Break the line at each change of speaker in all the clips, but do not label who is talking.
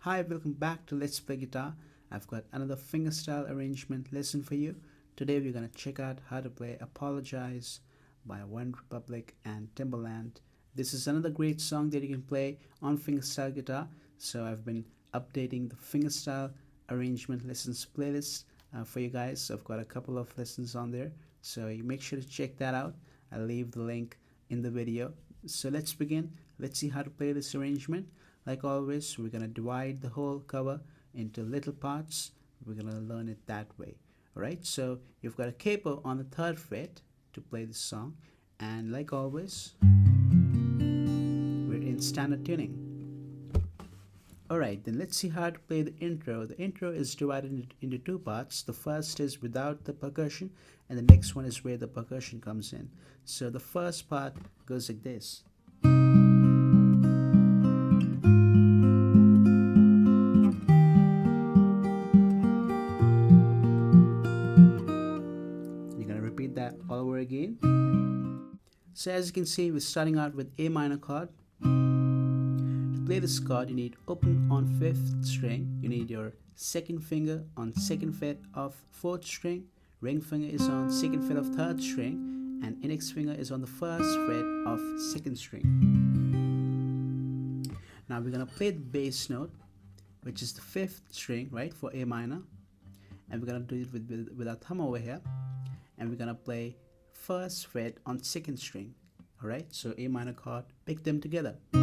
Hi, welcome back to Let's Play Guitar. I've got another fingerstyle arrangement lesson for you. Today we're going to check out how to play Apologize by One Republic and Timbaland. This is another great song that you can play on fingerstyle guitar. So I've been updating the fingerstyle arrangement lessons playlist for you guys. So I've got a couple of lessons on there. So you make sure to check that out. I'll leave the link in the video. So let's begin. Let's see how to play this arrangement. Like always, we're going to divide the whole cover into little parts. We're going to learn it that way. Alright, so you've got a capo on the 3rd fret to play this song. And like always, we're in standard tuning. Alright, then let's see how to play the intro. The intro is divided into 2 parts. The first is without the percussion, and the next one is where the percussion comes in. So the first part goes like this. That all over again. So as you can see, we're starting out with A minor chord. To play this chord, you need open on 5th string. You need your 2nd finger on 2nd fret of 4th string. Ring finger is on 2nd fret of 3rd string, and index finger is on the 1st fret of 2nd string. Now we're gonna play the bass note, which is the 5th string, right, for A minor, and we're gonna do it with our thumb over here. And we're gonna play 1st fret on 2nd string. Alright, so A minor chord, pick them together. And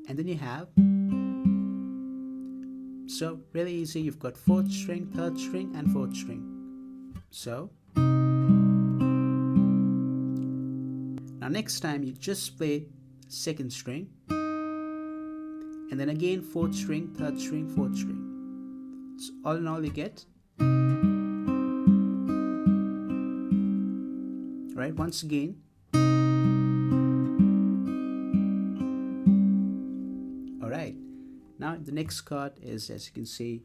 then you have, so really easy, you've got 4th string, 3rd string, and 4th string. So now next time you just play 2nd string, and then again 4th string, 3rd string, 4th string. So all in all you get, right, once again. Alright, now the next chord is, as you can see,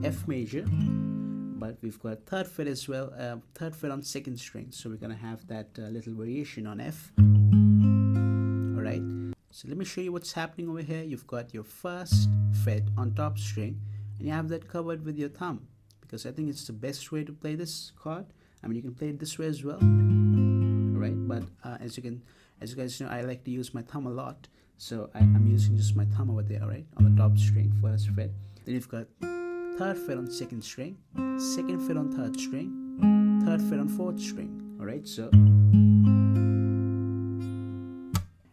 F major, but we've got 3rd fret as well, 3rd fret on 2nd string, so we're gonna have that little variation on F. Alright, so let me show you what's happening over here. You've got your 1st fret on top string, and you have that covered with your thumb, because I think it's the best way to play this chord. I mean, you can play it this way as well, right? But as you guys know, I like to use my thumb a lot, so I'm using just my thumb over there, right, on the top string, 1st fret. Then you've got 3rd fret on 2nd string, 2nd fret on 3rd string, 3rd fret on 4th string. All right, so,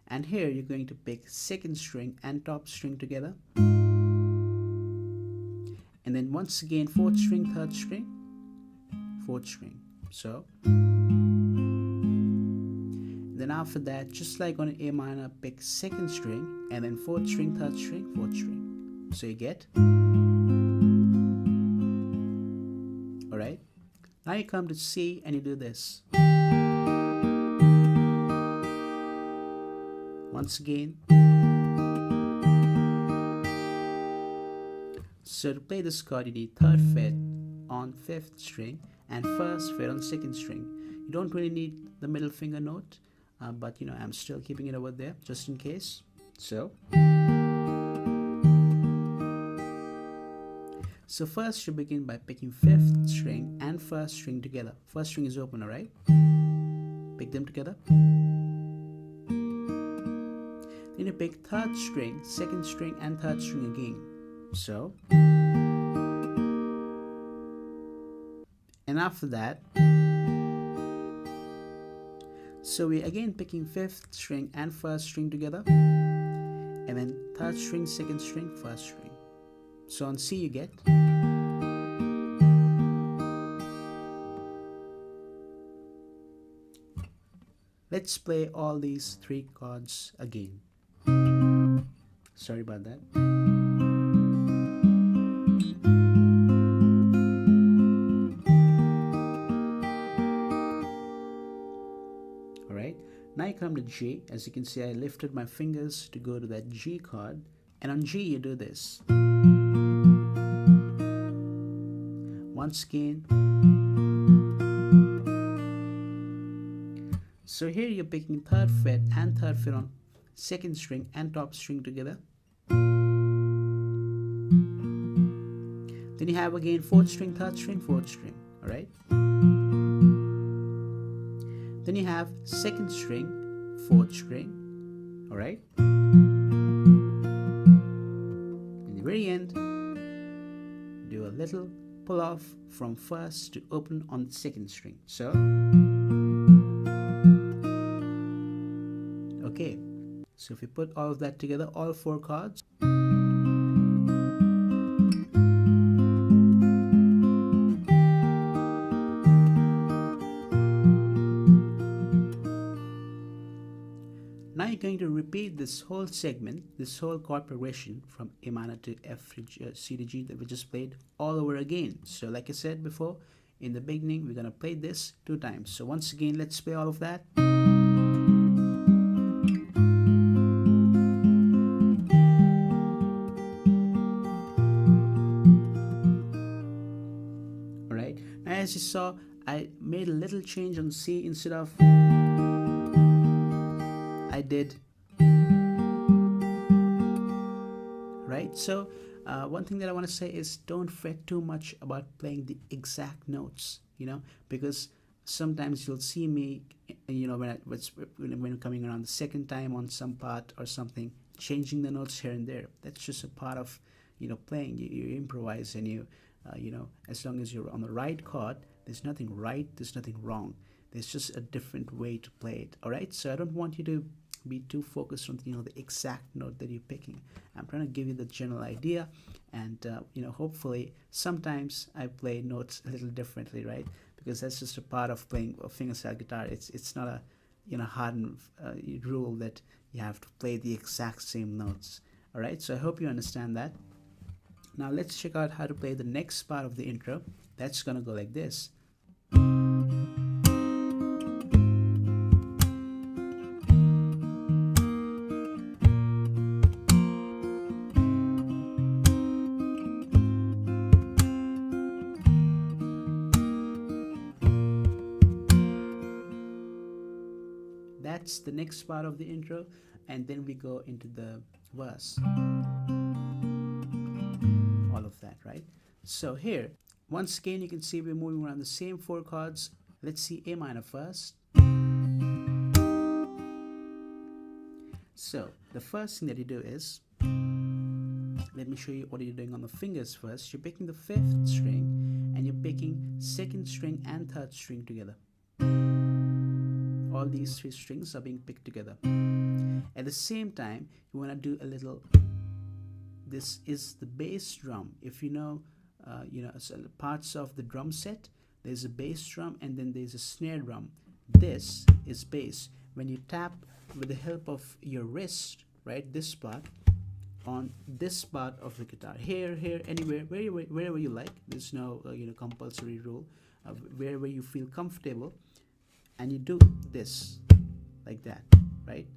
and here you're going to pick 2nd string and top string together, and then once again 4th string, 3rd string, 4th string. So then after that, just like on an A minor, pick 2nd string and then 4th string, 3rd string, 4th string. So you get, alright, now you come to C and you do this. Once again. So to play this chord, you need 3rd fret on 5th string and 1st fret on 2nd string. You don't really need the middle finger note, but you know, I'm still keeping it over there just in case. So first you begin by picking 5th string and 1st string together. 1st string is open, alright? Pick them together. Then you pick 3rd string, 2nd string, and 3rd string again. So, and after that, so we're again picking 5th string and 1st string together, and then third string, second string, first string. So on C you get. Let's play all these three chords again. Sorry about that. Alright, now you come to G. As you can see, I lifted my fingers to go to that G chord, and on G you do this. Once again. So here you're picking third fret and third fret on second string and top string together. Then you have again fourth string, third string, fourth string. Alright. Then you have second string, fourth string. Alright. In the very end, do a little pull off from first to open on the second string. So okay, so if we put all of that together, all four chords. Now you're going to repeat this whole segment, this whole chord progression from A minor to F to C to G that we just played all over again. So like I said before, in the beginning, we're going to play this 2 times. So once again, let's play all of that. As you saw, I made a little change on C. Instead of I did right. So one thing that I want to say is don't fret too much about playing the exact notes, because sometimes you'll see me, when coming around the second time on some part or something, changing the notes here and there. That's just a part of playing. You improvise, and you as long as you're on the right chord, there's nothing right, there's nothing wrong. There's just a different way to play it. All right, so I don't want you to be too focused on the exact note that you're picking. I'm trying to give you the general idea, and hopefully sometimes I play notes a little differently, right? Because that's just a part of playing a fingerstyle guitar. It's not a hardened rule that you have to play the exact same notes. All right, so I hope you understand that. Now let's check out how to play the next part of the intro. That's gonna go like this. That's the next part of the intro, and then we go into the verse. All of that, right? So here, once again, you can see we're moving around the same 4 chords. Let's see A minor first. So the first thing that you do is, let me show you what you're doing on the fingers first. You're picking the 5th string and you're picking 2nd string and 3rd string together. All these 3 strings are being picked together. At the same time, you want to do a little, this is the bass drum. If so parts of the drum set, there's a bass drum and then there's a snare drum. This is bass. When you tap with the help of your wrist, right, this part, on this part of the guitar, here, anywhere, wherever you like. There's no compulsory rule. Wherever you feel comfortable, and you do this like that, right?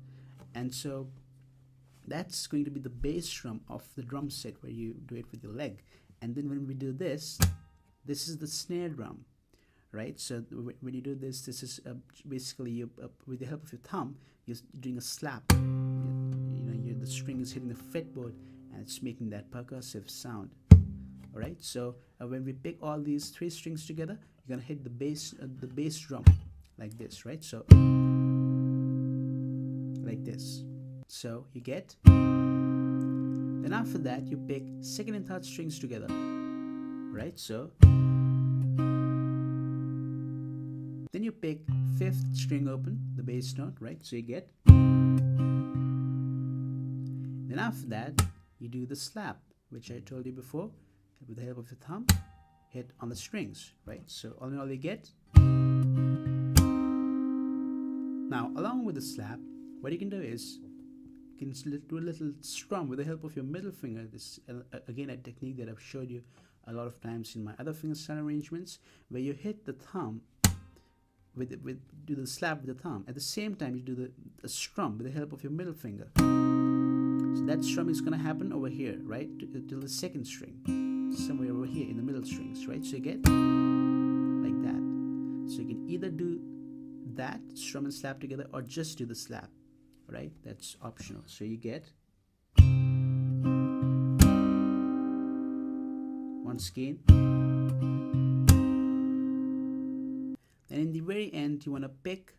And so that's going to be the bass drum of the drum set, where you do it with your leg. And then when we do this, this is the snare drum, right? So when you do this, this is basically you with the help of your thumb, you're doing a slap. The string is hitting the fretboard, and it's making that percussive sound. All right. So when we pick all these 3 strings together, you're gonna hit the bass drum like this, right? So like this. So you get. Then after that, you pick 2nd and 3rd strings together, right? So then you pick 5th string open, the bass note, right? So you get. Then after that, you do the slap, which I told you before, with the help of your thumb, hit on the strings, right? So all in all you get. Now, along with the slap, what you can do is you can do a little strum with the help of your middle finger. This again a technique that I've showed you a lot of times in my other fingerstyle arrangements, where you hit the thumb do the slap with the thumb. At the same time, you do the strum with the help of your middle finger. So that strum is going to happen over here, right, till the second string, somewhere over here in the middle strings, right? So you get like that. So you can either do that strum and slap together, or just do the slap, right? That's optional. So you get, once again. And in the very end, you want to pick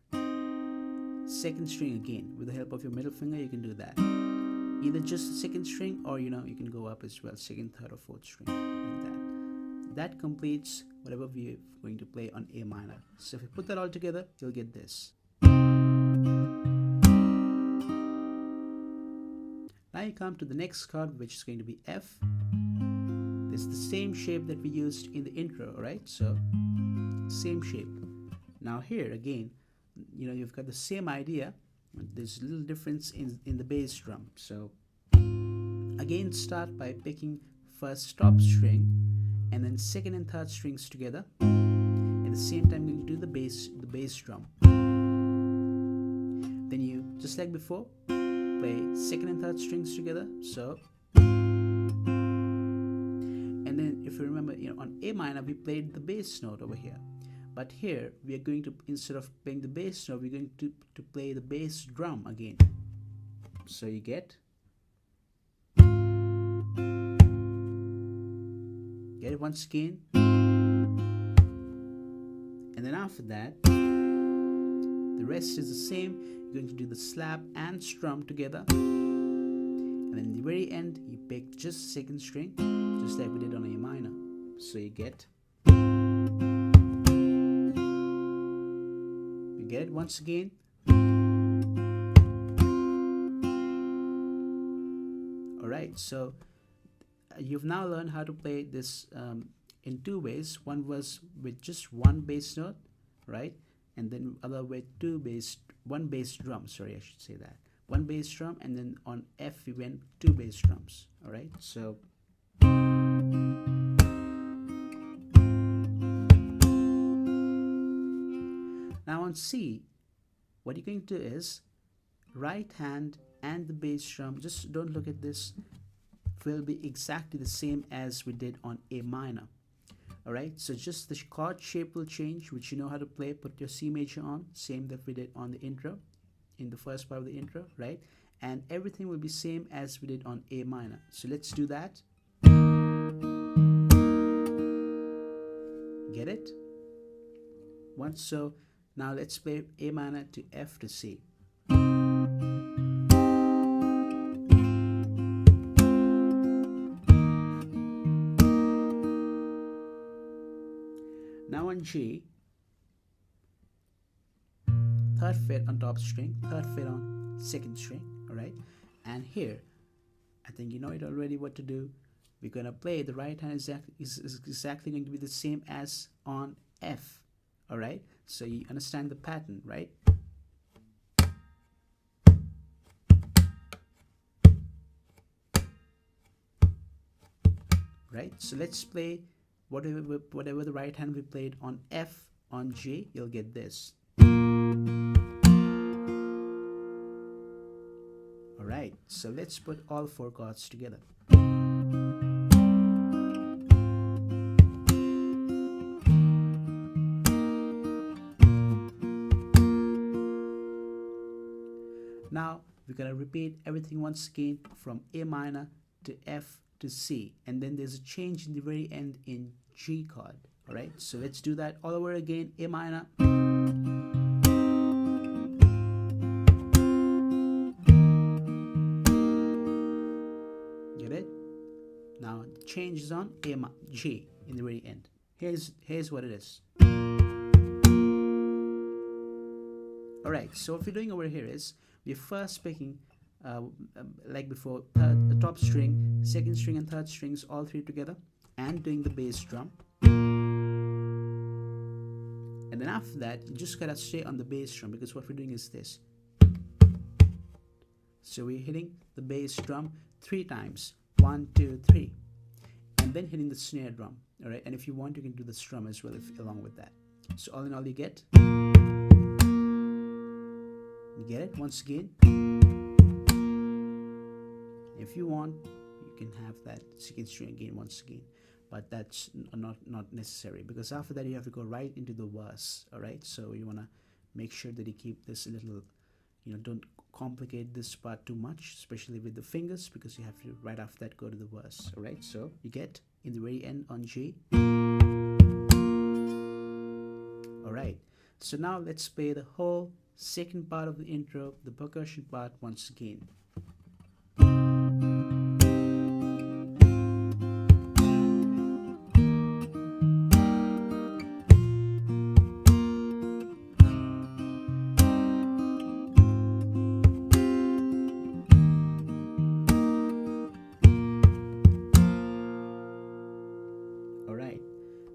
second string again with the help of your middle finger. You can do that, either just the second string, or you can go up as well, second, third, or fourth string, like that. That completes whatever we're going to play on A minor. So if you put that all together, you'll get this. Now you come to the next chord, which is going to be F. This is the same shape that we used in the intro, alright? So same shape. Now here again, you've got the same idea. There's a little difference in the bass drum. So again, start by picking first top string and then second and third strings together. At the same time, you're going to do the bass drum. Then you, just like before, play second and third strings together. So, and then if you remember, on A minor we played the bass note over here. But here we are going to, instead of playing the bass note, we're going to play the bass drum again. So you get it once again. And then after that, the rest is the same. You're going to do the slap and strum together. And then in the very end, you pick just second string, just like we did on A minor. So you get it once again. Alright, so you've now learned how to play this in two ways. One was with just one bass note, right? And then other with one bass drum, sorry, I should say that. One bass drum, and then on F we went two bass drums. Alright, so now on C, what you're going to do is right hand and the bass drum, just don't look at this, will be exactly the same as we did on A minor. Alright, so just the chord shape will change, which you know how to play. Put your C major on, same that we did on the intro, in the first part of the intro, right? And everything will be same as we did on A minor. So let's do that. Get it? Once, so now let's play A minor to F to C. Now on G, third fret on top string, third fret on second string, alright? And here, I think you know it already what to do. We're going to play the right hand is exactly going to be the same as on F, alright? So you understand the pattern, right? Right, so let's play whatever the right hand we played on F on G, you'll get this. Alright, so let's put all four chords together. Now we're going to repeat everything once again from A minor to F to C, and then there's a change in the very end in G chord. Alright, so let's do that all over again. A minor, get it? Now the change is on G in the very end. Here's what it is. Alright, so what we're doing over here is we're first picking like before, the top string, second string and third strings, all three together, and doing the bass drum. And then after that, you just gotta stay on the bass drum, because what we're doing is this. So we're hitting the bass drum 3 times, 1, 2, 3, and then hitting the snare drum. All right, and if you want, you can do the strum as well along with that. So all in all, you get it once again. If you want, you can have that second string again once again, but that's not necessary, because after that you have to go right into the verse. All right, so you want to make sure that you keep this a little, don't complicate this part too much, especially with the fingers, because you have to right after that go to the verse. All right, so you get in the very end on G. All right, so now let's play the whole second part of the intro, the percussion part, once again.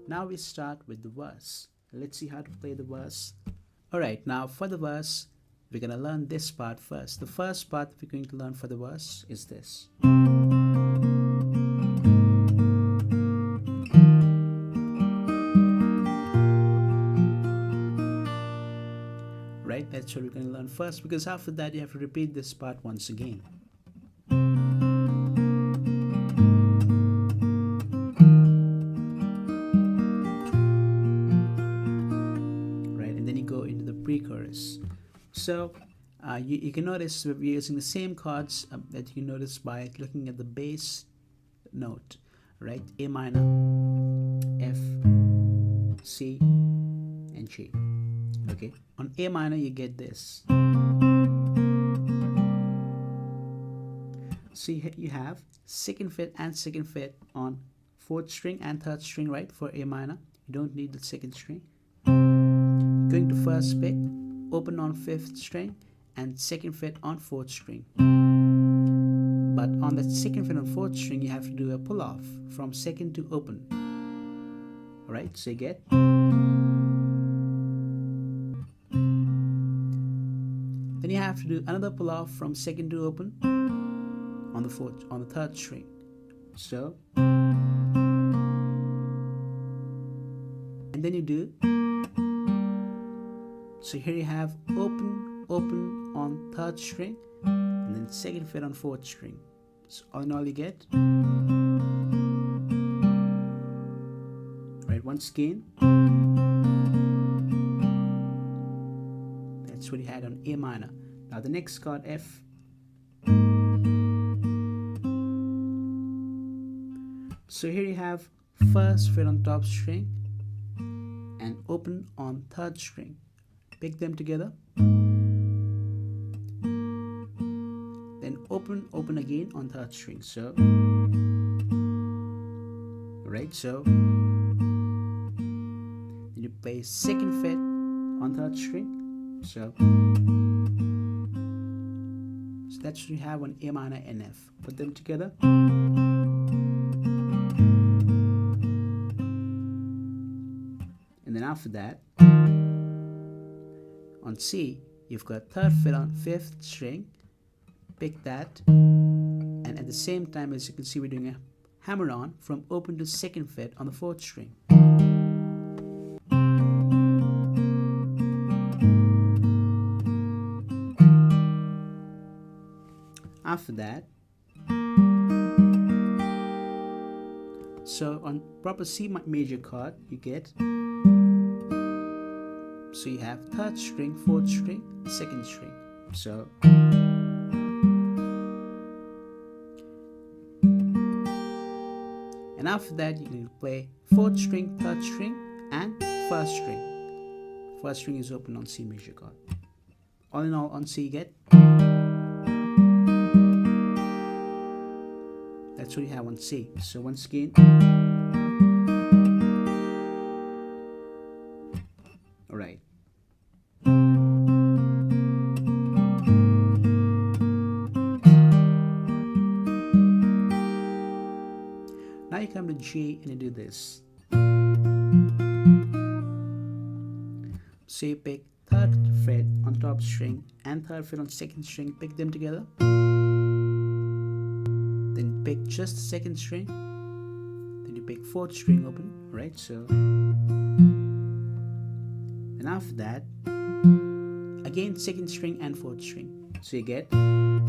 Now we start with the verse. Let's see how to play the verse. Alright, now for the verse, we're going to learn this part first. The first part we're going to learn for the verse is this. Right, that's what we're going to learn first, because after that you have to repeat this part once again. Pre-chorus. So you can notice we're using the same chords that you can notice by looking at the bass note, right? A minor, F, C, and G. Okay, on A minor you get this. So you have second fret and second fret on fourth string and third string, right? For A minor, you don't need the second string. Going to first pick, open on fifth string, and second fret on fourth string. But on the second fret on fourth string, you have to do a pull off from second to open. Alright, so you get. Then you have to do another pull off from second to open on the third string. So, and then you do. So here you have open, open on third string, and then second fret on fourth string. So all in all you get. Right, once again. That's what you had on A minor. Now the next chord, F. So here you have first fret on top string and open on third string. Pick them together, then open, open again on third string. So, right, so then you play second fret on third string. So that's what you have on A minor and F. Put them together. And then after that, on C, you've got third fret on fifth string. Pick that, and at the same time, as you can see, we're doing a hammer on from open to second fret on the fourth string. After that, so on proper C major chord, you get. So you have third string, fourth string, second string. So and after that you can play fourth string, third string, and first string. First string is open on C major chord. All in all, on C you get. That's what you have on C. So once again. Alright. Now you come to G and you do this. So you pick third fret on top string and third fret on second string, pick them together. Then pick just the second string. Then you pick fourth string open, right? So, and after that, again second string and fourth string. So you get, and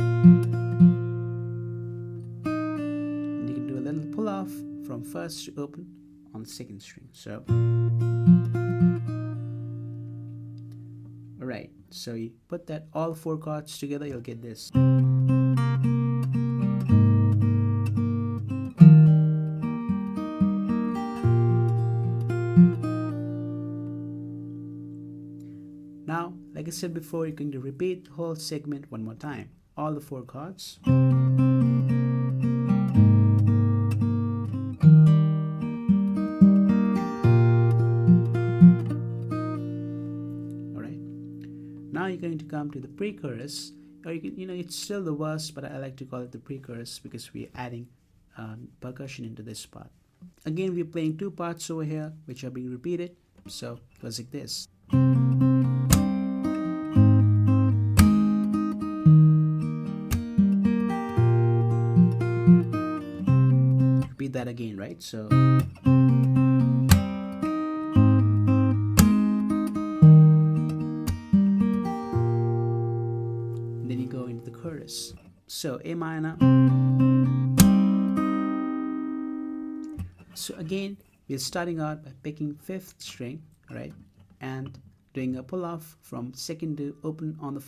you can do a little pull off from first to open on the second string. So, alright, so you put that all four chords together, you'll get this. Now, like I said before, you're going to repeat the whole segment one more time. All the four chords. Alright. Now you're going to come to the pre-chorus. Or you can, it's still the verse, but I like to call it the pre-chorus because we're adding percussion into this part. Again, we're playing two parts over here, which are being repeated. So it goes like this. Repeat that again, right? So then you go into the chorus. So A minor. So again, we're starting out by picking fifth string, right, and doing a pull off from second to open on the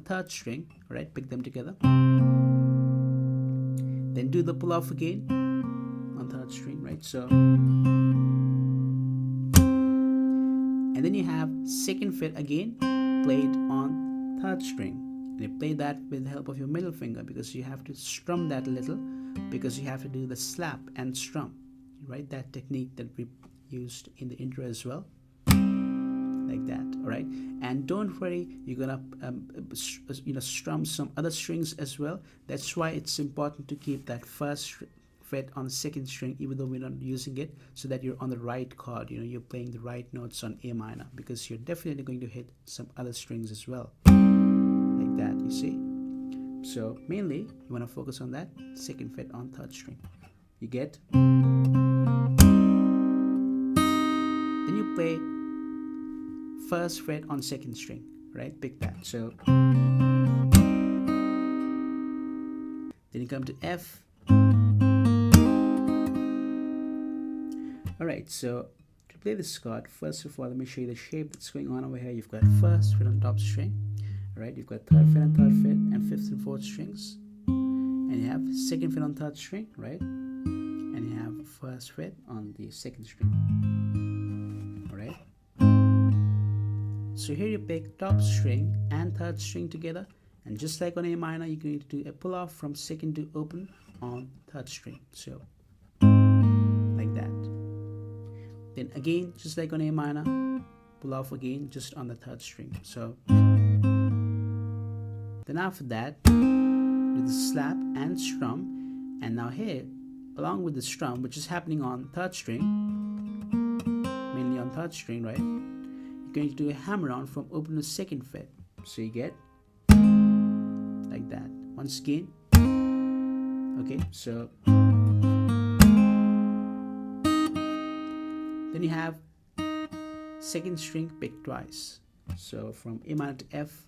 third string, right? Pick them together. Then do the pull off again on third string, right? So, and then you have second fret again played on third string, and you play that with the help of your middle finger because you have to strum that a little, because you have to do the slap and strum, right? That technique that we used in the intro as well, like that. All right, and don't worry, you're gonna strum some other strings as well. That's why it's important to keep that first fret on the second string, even though we're not using it, so that you're on the right chord. You're playing the right notes on A minor, because you're definitely going to hit some other strings as well, like that. You see. So mainly you want to focus on that second fret on third string. You get. Then you play first fret on second string, right? Pick that. So then you come to F. Alright, so to play this chord, first of all, let me show you the shape that's going on over here. You've got first fret on top string, right? You've got third fret on third fret and fifth and fourth strings, and you have second fret on third string, right? And you have first fret on the second string. Alright, so here you pick top string and third string together, and just like on A minor, you're going to do a pull off from second to open on third string. So like that. Then again, just like on A minor, pull off again just on the third string. So then after that, do the slap and strum, and now here, along with the strum, which is happening on third string, mainly on third string, right? You're going to do a hammer on from open to second fret. So you get like that. Once again. Okay, so then you have second string picked twice. So from A minor to F.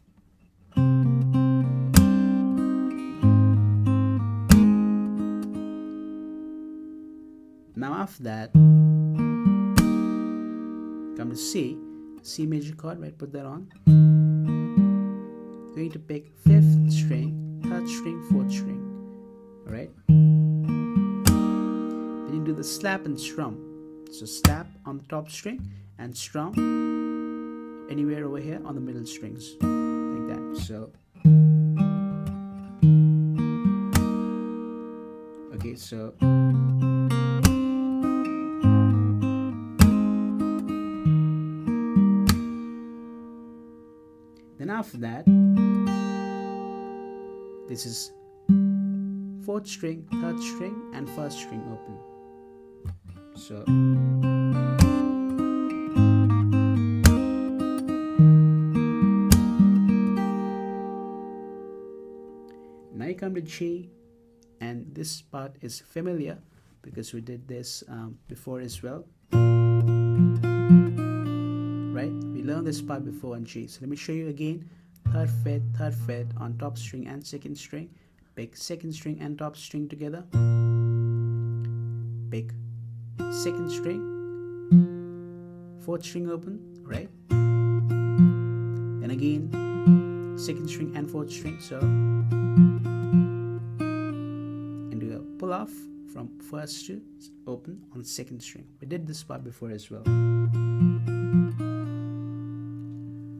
Now after that, come to C major chord, right? Put that on. Going to pick fifth string, third string, fourth string. Alright? Then you do the slap and strum. So slap on the top string and strum anywhere over here on the middle strings, like that. So okay, so then after that, this is fourth string, third string, and first string open. So now you come to G, and this part is familiar because we did this before as well, right? We learned this part before on G. So let me show you again. Third fret on top string and second string. Pick second string and top string together. Pick second string, fourth string open, right? Then again, second string and fourth string. So, and do a pull off from first to open on second string. We did this part before as well.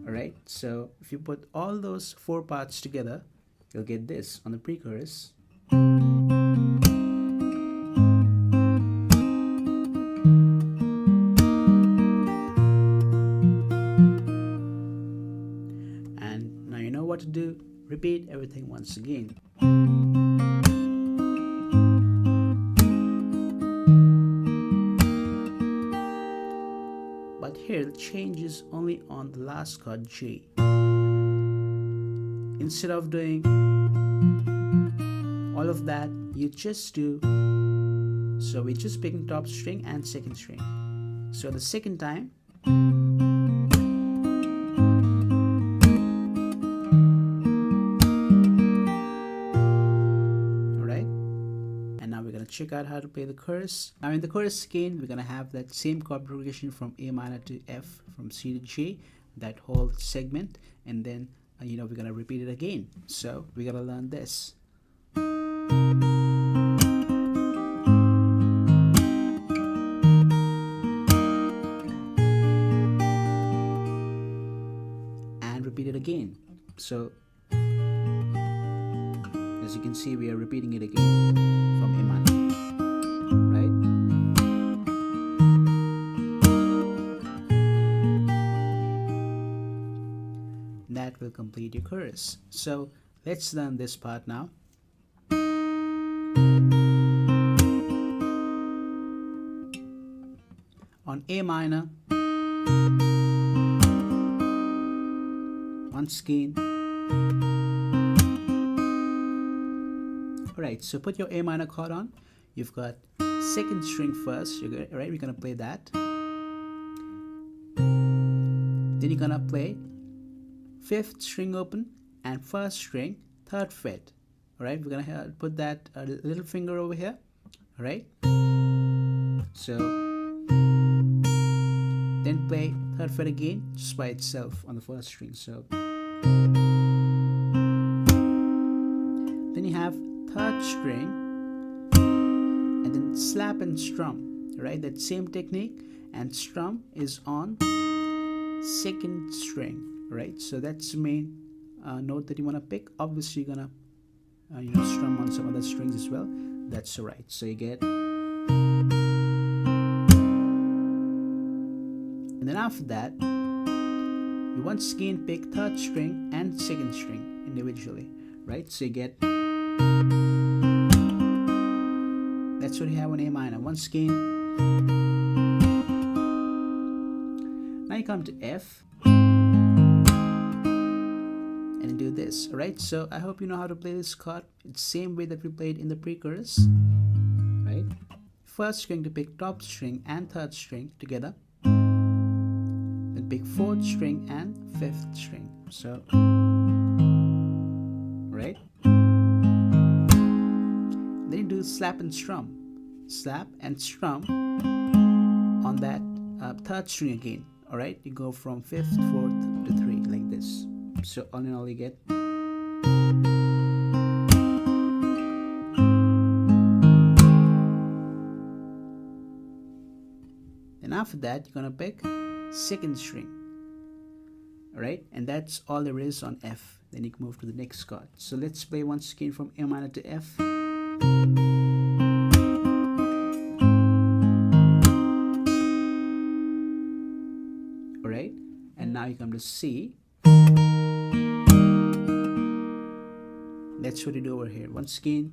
Alright, so if you put all those four parts together, you'll get this on the pre-chorus. And now you know what to do. Repeat everything once again. But here the change is only on the last chord G. Instead of doing all of that, you just do, so we're just picking top string and second string. So the second time, alright, and now we're gonna check out how to play the chorus. Now in the chorus again, we're gonna have that same chord progression from A minor to F, from C to G, that whole segment, and then you know, we're gonna repeat it again. So we gotta learn this. And repeat it again. So as you can see, we are repeating it again from A minor, right? That will complete your chorus. So let's learn this part now. On A minor, once again. Alright, so put your A minor chord on. You've got second string first, right? We're gonna play that. Then you're gonna play fifth string open and first string, third fret. Alright, we're gonna put that little finger over here. Alright, so then play third fret again just by itself on the first string. So then you have third string and then slap and strum. Right, that same technique, and strum is on second string. Right, so that's the main note that you want to pick. Obviously you're gonna you know, strum on some other strings as well. That's alright. So you get, and then after that you once again pick third string and second string individually, right? So you get, that's what you have on A minor. Once again, now you come to F and do this. Alright, so I hope you know how to play this chord. It's the same way that we played in the pre-chorus, right? First you're going to pick top string and third string together, then pick fourth string and fifth string. So right, then you do slap and strum, slap and strum on that third string again. Alright, you go from fifth, fourth to three like this. So all in all you get, then after that you're gonna pick second string. Alright, and that's all there is on F. Then you can move to the next chord. So let's play once again from A minor to F. Alright, and now you come to C. That's what you do over here. Once again,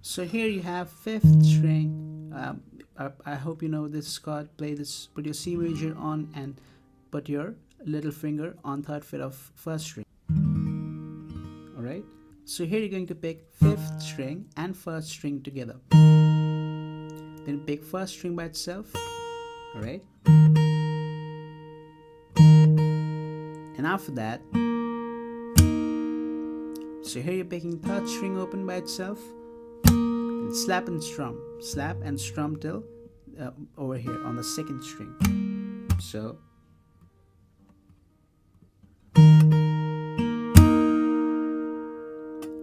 So here you have fifth string. I hope you know this chord. Play this, put your C major on and put your little finger on third fret of first string. Alright, so here you're going to pick fifth string and first string together. Then pick first string by itself. Alright, and after that, so here you're picking third string open by itself, and slap and strum till over here on the second string. So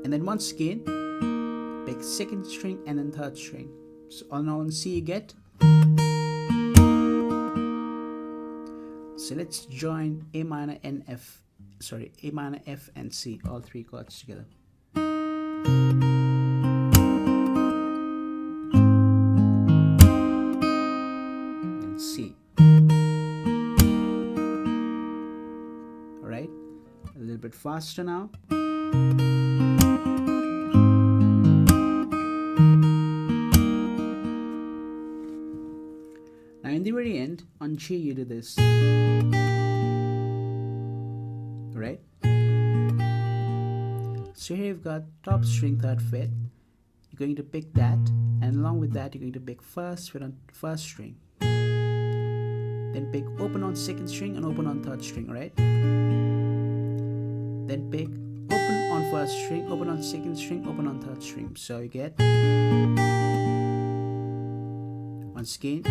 and then once again pick second string and then third string. So on C you get. So let's join A minor and F, sorry, A minor, F and C, all three chords together. And C. Alright, a little bit faster now. Now in the very end, on G you do this. Right? So here you've got top string third fret. You're going to pick that, and along with that you're going to pick first fret on first string. Then pick open on second string and open on third string, right? Then pick open on first string, open on second string, open on third string. So you get, once again,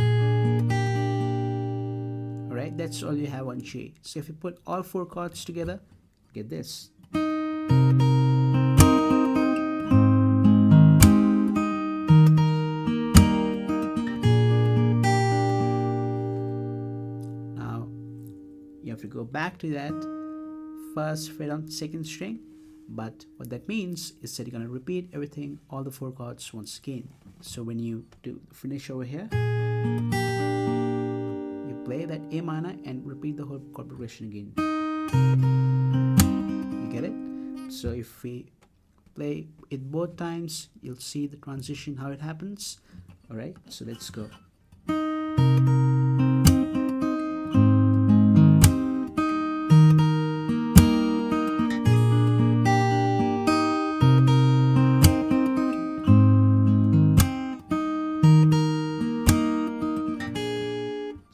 alright, that's all you have on G. So if you put all four chords together, get this. Now you have to go back to that first fret on second string, but what that means is that you're going to repeat everything, all the four chords once again. So when you do finish over here, play that A minor and repeat the whole chord progression again. You get it? So if we play it both times, you'll see the transition, how it happens. Alright, so let's go.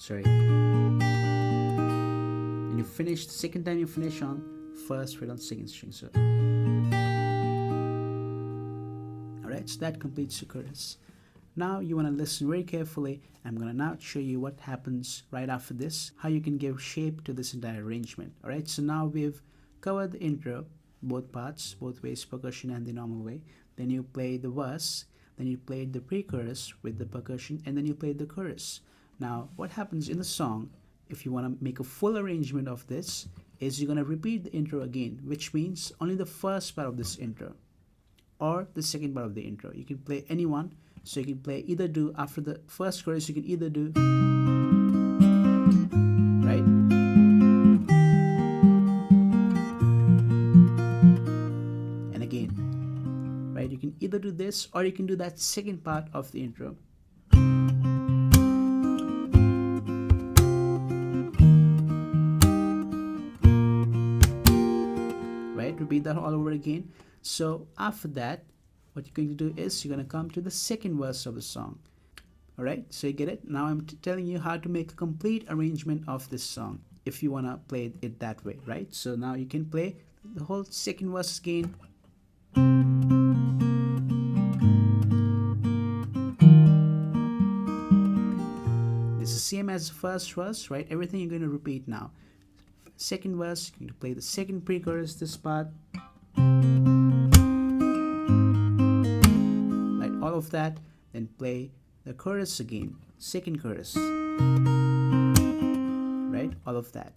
Sorry. And you finish, the second time you finish on first fret on second string. So alright, so that completes the chorus. Now you want to listen very carefully. I'm going to now show you what happens right after this, how you can give shape to this entire arrangement. Alright, so now we've covered the intro, both parts, both ways, percussion and the normal way. Then you play the verse, then you play the pre-chorus with the percussion, and then you play the chorus. Now what happens in the song, if you want to make a full arrangement of this, is you're going to repeat the intro again, which means only the first part of this intro or the second part of the intro. You can play any one. So you can play, either do after the first chorus, you can either do, right? And again, right? You can either do this or you can do that second part of the intro. Right? Repeat that all over again. So after that, what you're going to do is you're going to come to the second verse of the song. Alright, so you get it? Now I'm telling you how to make a complete arrangement of this song if you want to play it that way, right? So now you can play the whole second verse again. It's the same as the first verse, right? Everything you're going to repeat now. Second verse, you're going to play the second pre-chorus, this part. All of that, then play the chorus again, second chorus, right? All of that,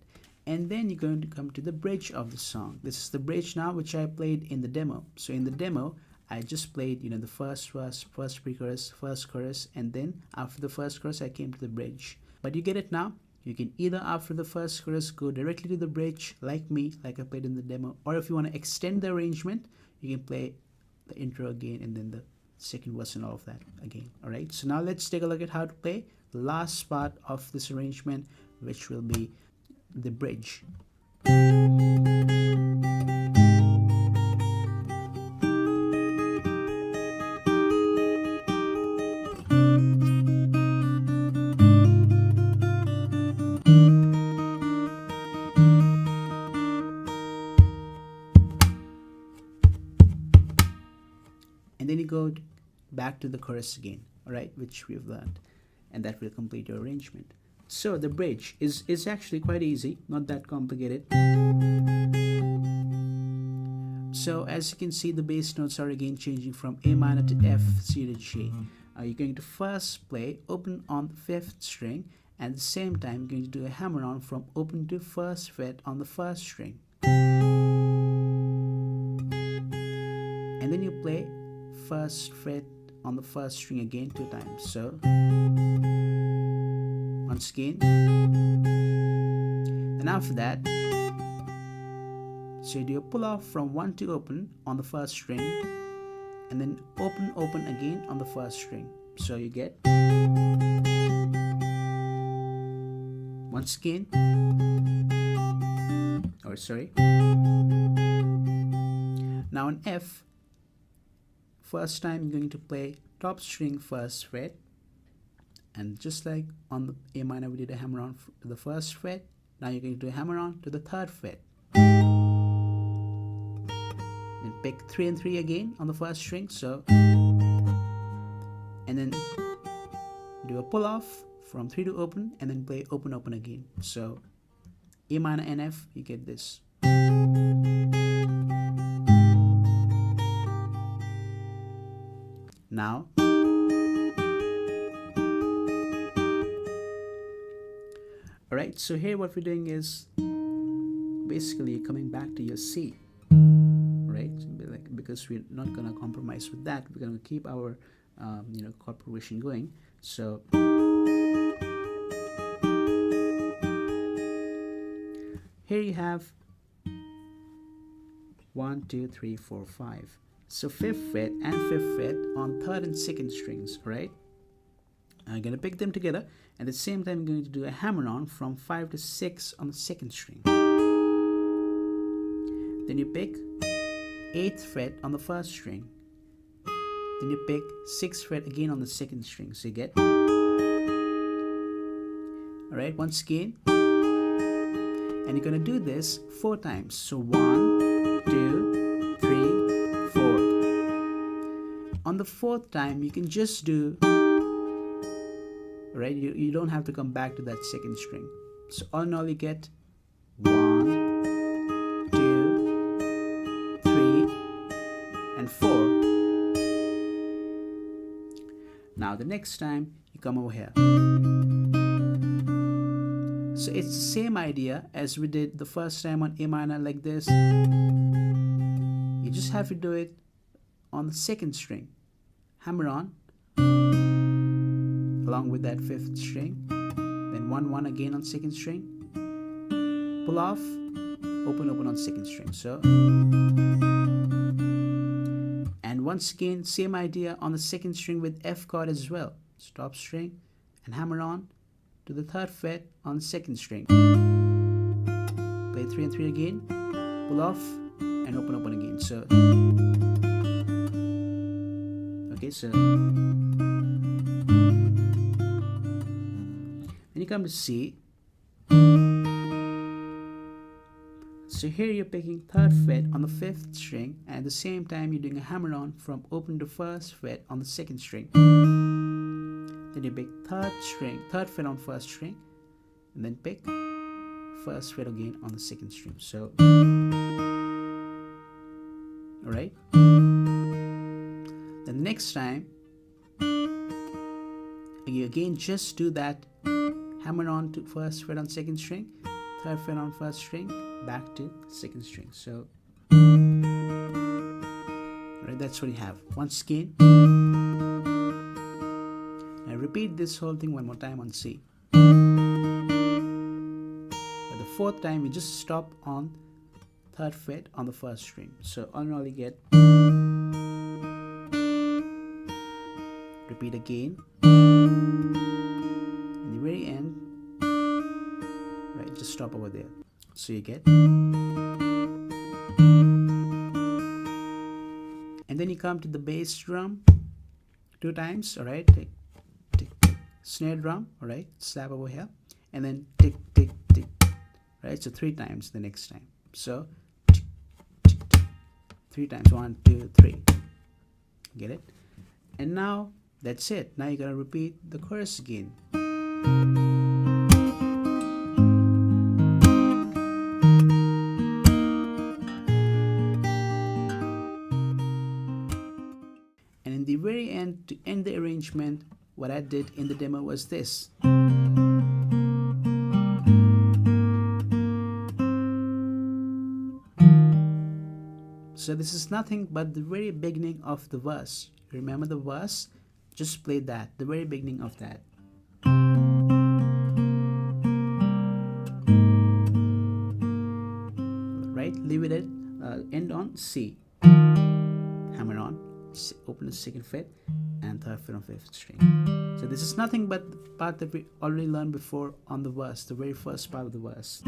and then you're going to come to the bridge of the song. This is the bridge now, which I played in the demo. So in the demo, I just played, the first verse, first pre-chorus, first chorus, and then after the first chorus, I came to the bridge. But you get it now. You can either after the first chorus go directly to the bridge, like me, like I played in the demo, or if you want to extend the arrangement, you can play the intro again and then the second verse and all of that again. All right, so now let's take a look at how to play the last part of this arrangement, which will be the bridge. And then you go back to the chorus again, all right, which we've learned, and that will complete your arrangement. So the bridge is actually quite easy, not that complicated. So as you can see, the bass notes are again changing from A minor to F, C to G. You're going to first play open on the 5th string, and at the same time you're going to do a hammer on from open to 1st fret on the 1st string. And then you play 1st fret on the 1st string again 2 times. So once again, and after that, so you do a pull off from 1 to open on the 1st string, and then open open again on the 1st string. So you get, once again, or sorry, now on F, first time you're going to play top string 1st fret, and just like on the A minor we did a hammer on to the 1st fret, now you're going to do a hammer on to the 3rd fret. Then pick 3 and 3 again on the 1st string, so, and then do a pull off from 3 to open, and then play open open again. So A minor and F, you get this. Now alright, so here what we're doing is basically coming back to your C, right? Because we're not gonna compromise with that, we're gonna keep our chord progression going. So here you have 1, 2, 3, 4, 5. So 5th fret and 5th fret on 3rd and 2nd strings, right? I'm going to pick them together, and at the same time I'm going to do a hammer on from 5 to 6 on the 2nd string. Then you pick 8th fret on the 1st string. Then you pick 6th fret again on the 2nd string. So you get, alright, once again, and you're going to do this 4 times. So 1, 2, 3, 4. On the 4th time you can just do, right, you don't have to come back to that 2nd string. So all in all you get 1, 2, 3 and 4. Now the next time you come over here. So it's the same idea as we did the first time on A minor like this. You just have to do it on the 2nd string. Hammer on along with that 5th string. Then 1, 1 again on 2nd string. Pull off, open, open on 2nd string. So, and once again, same idea on the 2nd string with F chord as well. Stop string and hammer on to the 3rd fret on 2nd string. Play 3 and 3 again, pull off and open open again. So okay, so when you come to C, so here you're picking 3rd fret on the 5th string, and at the same time you're doing a hammer on from open to 1st fret on the 2nd string. Then you pick 3rd fret on 1st string, and then pick 1st fret again on the 2nd string. So, alright. The next time, you again just do that hammer on to 1st fret on 2nd string, 3rd fret on 1st string, back to 2nd string. So, alright, that's what you have. Once again. Now repeat this whole thing one more time on C. But the 4th time, you just stop on 3rd fret on the 1st string. So all in all you get. repeat again. In the very end, right, just stop over there. So you get, and then you come to the bass drum 2 times. All right, tick tick tick. Snare drum, all right, slap over here, and then tick tick tick, right? So 3 times the next time. So tick, tick, tick. 3 times, 1 2 3. Get it? And now that's it. Now you're gonna repeat the chorus again. And in the very end, to end the arrangement, what I did in the demo was this. So this is nothing but the very beginning of the verse. Remember the verse? Just play that, the very beginning of that. Right? Leave it at end on C. Hammer on, open the 2nd fret, and 3rd fret on 5th string. So this is nothing but the part that we already learned before on the verse, the very first part of the verse.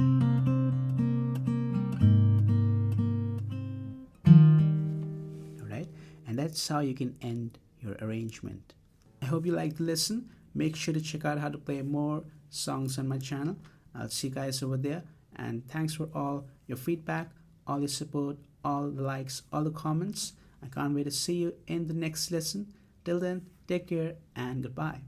Alright, and that's how you can end your arrangement. I hope you liked the lesson. Make sure to check out how to play more songs on my channel. I'll see you guys over there, and thanks for all your feedback, all your support, all the likes, all the comments. I can't wait to see you in the next lesson. Till then, take care and goodbye.